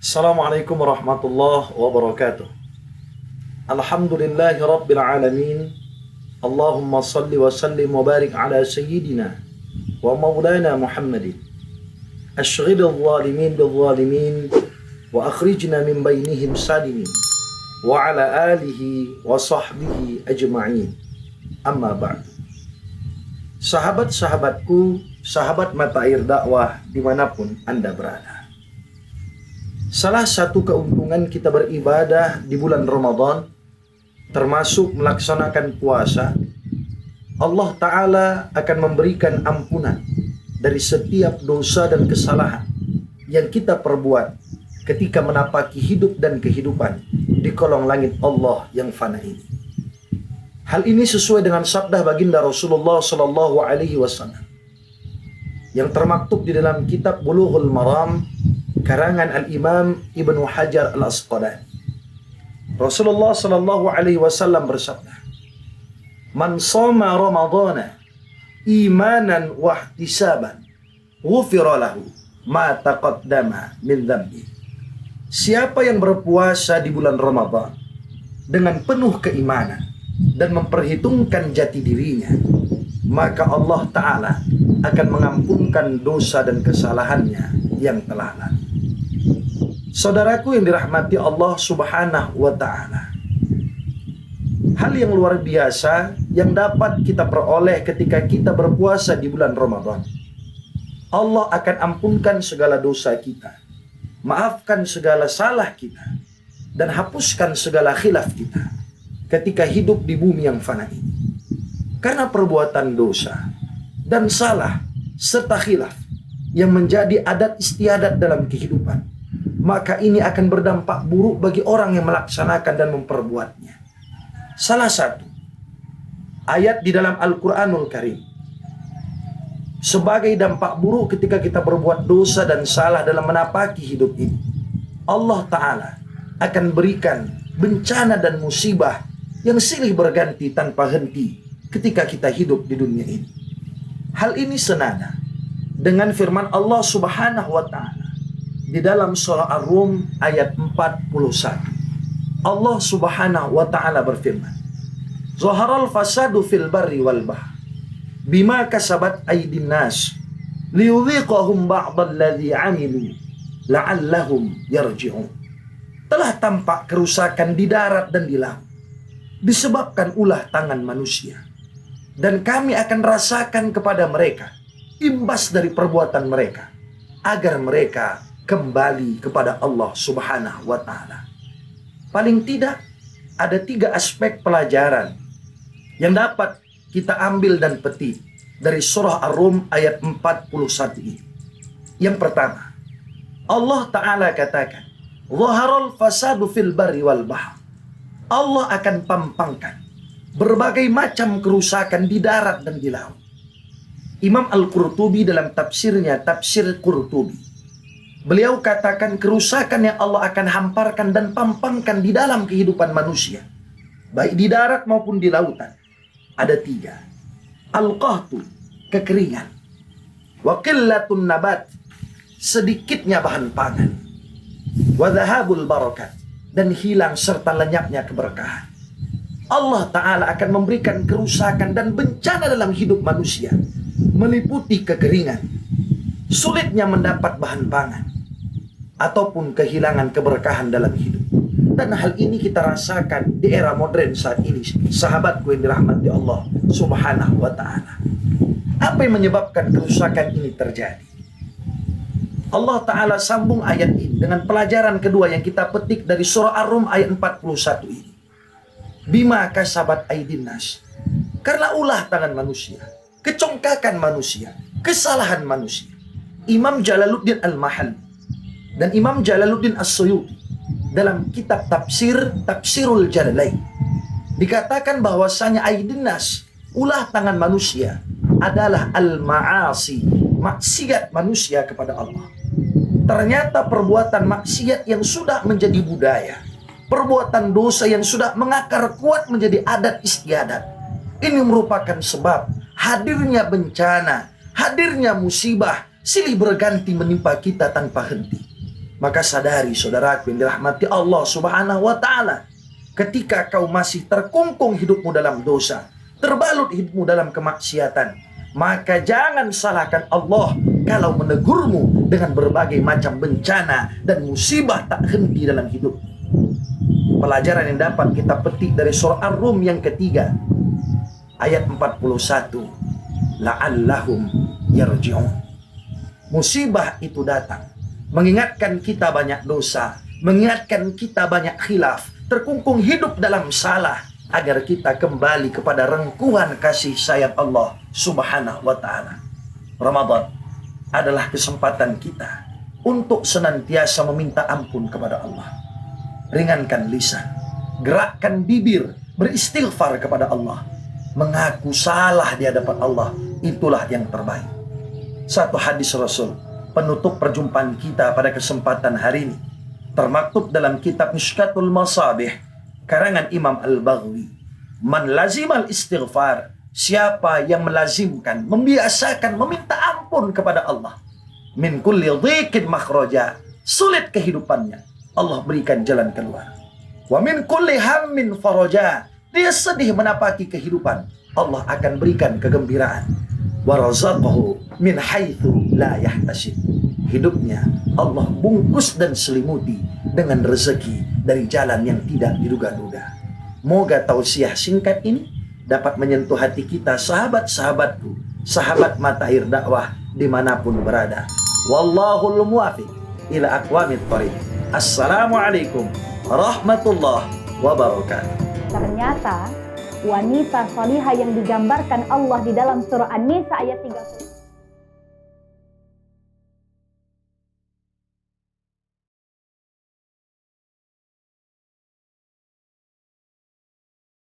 Assalamualaikum warahmatullahi wabarakatuh. Alhamdulillahi rabbil alamin. Allahumma salli wa sallim wa barik ala sayyidina wa maulana Muhammadin. Ashghilil zalimin bil zalimin wa akhrijna min bainihim salimin. Wa ala alihi wa sahbihi ajma'in. Amma ba'd. Sahabat-sahabatku, sahabat mata air dakwah dimanapun Anda berada. Salah satu keuntungan kita beribadah di bulan Ramadan, termasuk melaksanakan puasa, Allah Ta'ala akan memberikan ampunan dari setiap dosa dan kesalahan yang kita perbuat ketika menapaki hidup dan kehidupan di kolong langit Allah yang fana ini. Hal ini sesuai dengan sabda baginda Rasulullah Sallallahu Alaihi Wasallam yang termaktub di dalam kitab Bulughul Maram karangan Al-Imam Ibnu Hajar Al-Asqalani. Rasulullah Sallallahu Alaihi Wasallam bersabda, "Man shoma Ramadhana imanan wa ihtisaban, ghufira lahu ma taqaddama min dhanbi." Siapa yang berpuasa di bulan Ramadan dengan penuh keimanan dan memperhitungkan jati dirinya, maka Allah Ta'ala akan mengampunkan dosa dan kesalahannya yang telah lalu. Saudaraku yang dirahmati Allah Subhanahu wa Ta'ala, hal yang luar biasa yang dapat kita peroleh ketika kita berpuasa di bulan Ramadan. Allah akan ampunkan segala dosa kita, maafkan segala salah kita, dan hapuskan segala khilaf kita ketika hidup di bumi yang fana ini. Karena perbuatan dosa dan salah serta khilaf yang menjadi adat istiadat dalam kehidupan, maka ini akan berdampak buruk bagi orang yang melaksanakan dan memperbuatnya. Salah satu ayat di dalam Al-Quranul Karim sebagai dampak buruk ketika kita berbuat dosa dan salah dalam menapaki hidup ini, Allah Ta'ala akan berikan bencana dan musibah yang silih berganti tanpa henti ketika kita hidup di dunia ini. Hal ini senada dengan firman Allah Subhanahu wa Ta'ala di dalam surah Ar-Rum ayat 41. Allah Subhanahu wa Ta'ala berfirman, "Zaharal fasadu fil barri wal bahr bima kasabat aydin nas liyudhiqahum ba'dalladzi 'amilu la'allahum yarji'un." Telah tampak kerusakan di darat dan di laut disebabkan ulah tangan manusia, dan kami akan rasakan kepada mereka imbas dari perbuatan mereka, agar mereka kembali kepada Allah Subhanahu wa Ta'ala. Paling tidak ada 3 aspek pelajaran yang dapat kita ambil dan petik dari surah Ar-Rum ayat 41 ini. Yang pertama, Allah Ta'ala katakan, "Zaharal fasadu fil barri wal bahr." Allah akan pampangkan berbagai macam kerusakan di darat dan di laut. Imam Al-Qurtubi dalam tafsirnya, Tafsir Qurtubi, beliau katakan kerusakan yang Allah akan hamparkan dan pampangkan di dalam kehidupan manusia, baik di darat maupun di lautan, ada 3. Al-qahtu, kekeringan. Wa qillatun nabat, sedikitnya bahan pangan. Wa dhahabul barakat, dan hilang serta lenyapnya keberkahan. Allah Ta'ala akan memberikan kerusakan dan bencana dalam hidup manusia, meliputi kekeringan, sulitnya mendapat bahan pangan, ataupun kehilangan keberkahan dalam hidup. Dan hal ini kita rasakan di era modern saat ini, sahabatku yang dirahmati Allah Subhanahu wa Ta'ala. Apa yang menyebabkan kerusakan ini terjadi? Allah Ta'ala sambung ayat ini dengan pelajaran kedua yang kita petik dari surah Ar-Rum ayat 41 ini. Bima kasabat aydin nas, karena ulah tangan manusia, kecongkakan manusia, kesalahan manusia. Imam Jalaluddin Al-Mahalli dan Imam Jalaluddin As-Suyuti dalam kitab tafsir Tafsirul Jalalain dikatakan bahwasanya aydin nas, ulah tangan manusia, adalah al-ma'asi, maksiat manusia kepada Allah. Ternyata perbuatan maksiat yang sudah menjadi budaya, perbuatan dosa yang sudah mengakar kuat menjadi adat istiadat, ini merupakan sebab hadirnya bencana, hadirnya musibah silih berganti menimpa kita tanpa henti. Maka sadari saudaraku yang dirahmati Allah Subhanahu wa Ta'ala, ketika kau masih terkungkung hidupmu dalam dosa, terbalut hidupmu dalam kemaksiatan, maka jangan salahkan Allah kalau menegurmu dengan berbagai macam bencana dan musibah tak henti dalam hidup. Pelajaran yang dapat kita petik dari surah Ar-Rum yang ketiga, ayat 41, la'allahum yarji'un. Musibah itu datang mengingatkan kita banyak dosa, mengingatkan kita banyak khilaf, terkungkung hidup dalam salah, agar kita kembali kepada rengkuhan kasih sayang Allah Subhanahu wa Ta'ala. Ramadan adalah kesempatan kita untuk senantiasa meminta ampun kepada Allah. Ringankan lisan, gerakkan bibir, beristighfar kepada Allah, mengaku salah di hadapan Allah, itulah yang terbaik. Satu hadis Rasul penutup perjumpaan kita pada kesempatan hari ini termaktub dalam kitab Mishkatul Masabih karangan Imam Al-Baghawi. Man lazimal istighfar, siapa yang melazimkan, membiasakan meminta ampun kepada Allah, min kulli dhiqin makhraja, sulit kehidupannya, Allah berikan jalan keluar. Wa min kulli hammin faraja, dia sedih menapaki kehidupan, Allah akan berikan kegembiraan. Wa razaqahu min haitsu la yahtasib, hidupnya Allah bungkus dan selimuti dengan rezeki dari jalan yang tidak diduga-duga. Moga tausiah singkat ini dapat menyentuh hati kita, sahabat-sahabatku, sahabat Mata Air Dakwah dimanapun berada. Wallahul muwafiq ila aqwamit thoriq. Assalamualaikum warahmatullahi wabarakatuh. Ternyata wanita salihah yang digambarkan Allah di dalam surah An-Nisa ayat 30.